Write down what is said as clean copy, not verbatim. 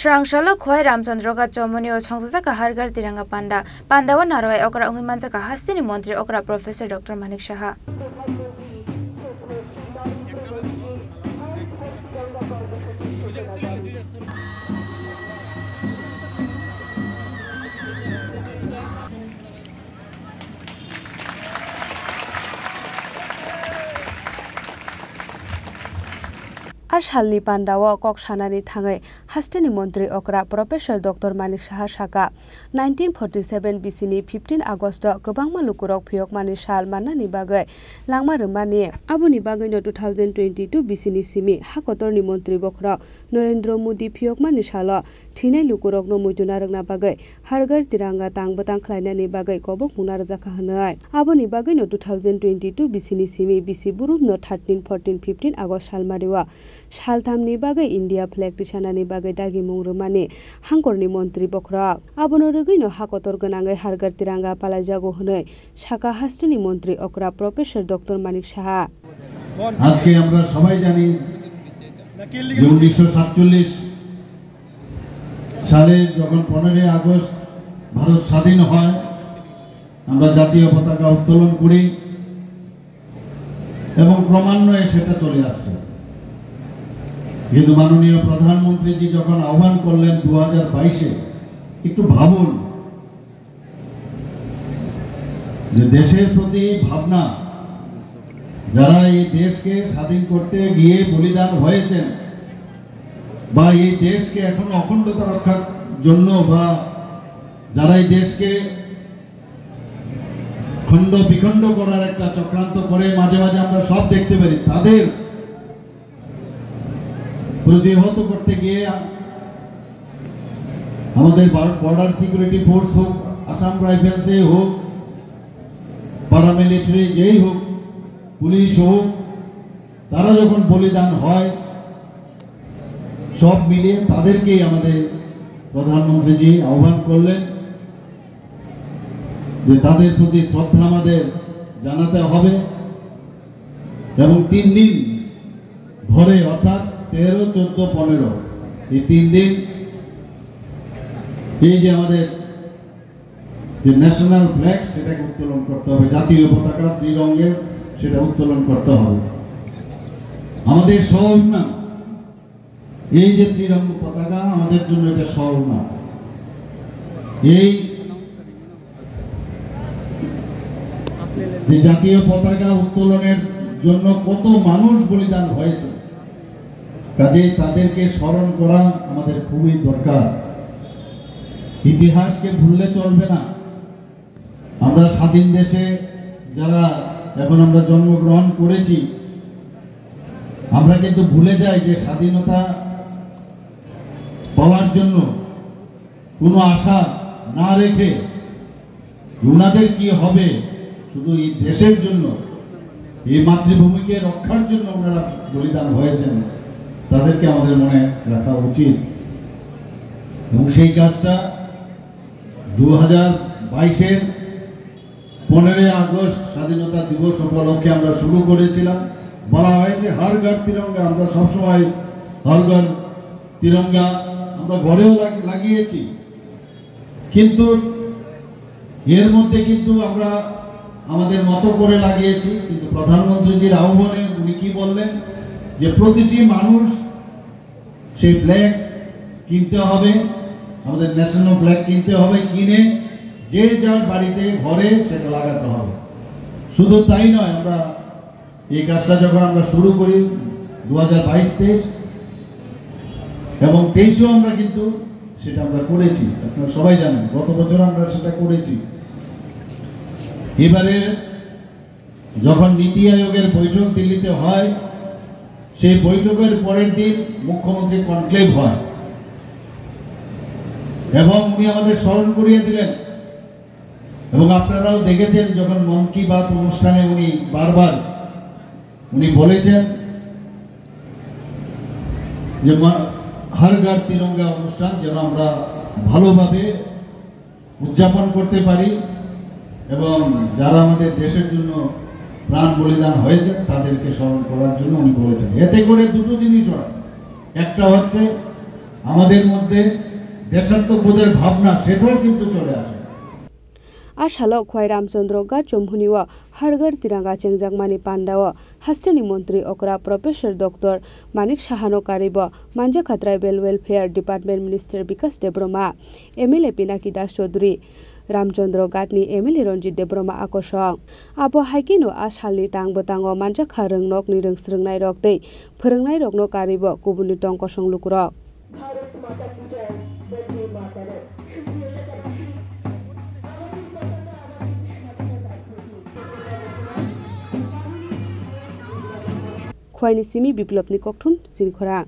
Shrangshalo Khoi Ramchandra ka Chomoni o Chongsa ka Hargar Tiranga Pandawa Narwai Okra Ungimansa ka Hastini Montri Okra Professor Dr. Manik Shaha. Ashalni Pandawa Kokshanani Thangai Hastini Montri Okra Professor Dr. Manik Shaha Shaka 1947 BCni 15 August Gobangma Lukurok Phiok Mani Shal Manani Bagai Langma Rumani Abuni Bagai no 2022 BCni Simi Hakotorni Montri Bokra Narendra Modi Phiok Mani Shalo Thine Lukurok no Mujuna Ragna Bagai Hargar Tiranga Tang Batang Klainani Bagai Kobok Munar Jaka Hanai Abuni Bagai no 2022 BCni Simi BC Burum no 13 14 15 August Shalmariwa Shaltamni bagai India flag tishanani bagai dagi mungrumani hangkorni montri bokra abono rugino hakotor ganangai hargar tiranga palajago hunai shaka hastini montri okra professor Dr. Manik Shaha আজকে আমরা সবাই জানি যে 1947 সালে যখন 15 August Bharat স্বাধীন হয় আমরা জাতীয় পতাকা উত্তোলন করি এবং ক্রমান্বয়ে সেটা চলে আসছে কিন্তু মাননীয় প্রধানমন্ত্রীজি যখন আহ্বান করলেন 2022 একটু ভাবুন যে দেশের প্রতি ভাবনা যারা এই দেশকে স্বাধীন করতে গিয়ে বলিদান হয়েছেন বা এই দেশকে এখন অখণ্ডতা রক্ষার জন্য বা যারা এই দেশকে খণ্ড বিখণ্ড করার একটা চক্রান্ত করে মাঝে মাঝে আমরা সব দেখতে পারি তাদের প্রতিহত করতে গিয়ে আমাদের বর্ডার সিকিউরিটি ফোর্স হোক আসাম রাইফেলসে হোক প্যারামিলিটারি যেই হোক পুলিশ হোক তারা যখন বলিদান হয় সব মিলিয়ে তাদেরকেই আমাদের প্রধানমন্ত্রীজি আহ্বান করলেন যে তাদের প্রতি শ্রদ্ধা আমাদের জানাতে হবে এবং 3 দিন ধরে অর্থাৎ 13, 14, 15 এই 3 দিন এই যে আমাদের যে ন্যাশনাল ফ্ল্যাগ সেটাকে উত্তোলন করতে হবে জাতীয় পতাকা ত্রিরঙ্গের সেটা উত্তোলন করতে হবে আমাদের শহর না এই যে ত্রিরঙ্গ পতাকা আমাদের জন্য এটা শহর না এই যে জাতীয় পতাকা উত্তোলনের জন্য কত মানুষ বলিদান হয়েছে কাজেই তাদেরকে স্মরণ করা আমাদের খুবই দরকার ইতিহাসকে ভুললে চলবে না আমরা স্বাধীন দেশে যারা এখন আমরা জন্মগ্রহণ করেছি আমরা কিন্তু ভুলে যাই যে স্বাধীনতা পাওয়ার জন্য কোনো আশা না রেখে ওনাদের কি হবে শুধু এই দেশের জন্য এই মাতৃভূমিকে রক্ষার জন্য ওনারা বলিদান হয়েছেন তাদেরকে আমাদের মনে রাখা উচিত এবং সেই কাজটা 2022-এর 15 আগস্ট স্বাধীনতা দিবস উপলক্ষে আমরা শুরু করেছিলাম বলা হয়েছে হর ঘর তিরঙ্গা আমরা সবসময় হর ঘর তিরঙ্গা আমরা ঘরেও লাগিয়েছি কিন্তু এর মধ্যে কিন্তু আমরা আমাদের মতো করে লাগিয়েছি কিন্তু প্রধানমন্ত্রীজির আহ্বানে উনি কি বললেন যে প্রতিটি মানুষ সেই ফ্ল্যাগ কিনতে হবে আমাদের ন্যাশনাল ফ্ল্যাগ কিনতে হবে কিনে যে যার বাড়িতে ঘরে সেটা লাগাতে হবে শুধু তাই নয় আমরা এই কাজটা যখন আমরা শুরু করি 2022-23 এবং 23-এও আমরা কিন্তু সেটা আমরা করেছি আপনারা সবাই জানেন গত বছর আমরা সেটা করেছি এবারে যখন নীতি আয়োগের বৈঠক দিল্লিতে হয় সেই বৈঠকের পরের দিন মুখ্যমন্ত্রী কনক্লেভ হয় এবং উনি আমাদের স্মরণ করিয়ে দিলেন এবং আপনারাও দেখেছেন যখন মন কি বাত অনুষ্ঠানে উনি বারবার উনি বলেছেন যে হর ঘর তিরঙ্গা অনুষ্ঠান যেন আমরা ভালোভাবে উদযাপন করতে পারি এবং যারা আমাদের দেশের জন্য প্রাণ বলিদান হয়েছে তাদেরকে স্মরণ করার জন্য উনি বলেছেন এতে করে দুটো জিনিস হয় একটা হচ্ছে আমাদের মধ্যে দেশাত্মবোধের ভাবনা সেটাও কিন্তু চলে আসে। আর সালো খোয়াই রামচন্দ্র गा चमहुनिवा हरगर तिरंगा चेंगजाकमानी पांडाओ हास्टेनी मंत्री ओकरा प्रोफेसर डॉक्टर मानिक साहानो कारिब मांजाखा tribal welfare department minister Bikash Debbarma MLA Pinaki Das Chowdhury रामचंद्र गाटनी एमएलए रंजित देब्रमा आकर्षक आबो हाइकिनो आसालनि तांबोतांगो मांजाखा रोंनक नि रोंस्रोंनाय रक्तै फोरोंनाय रकनो कारिब गुबुननि टंक संलुकुरक खवाइनि सिमी बिप्लबनि ककथुम सिंखरा।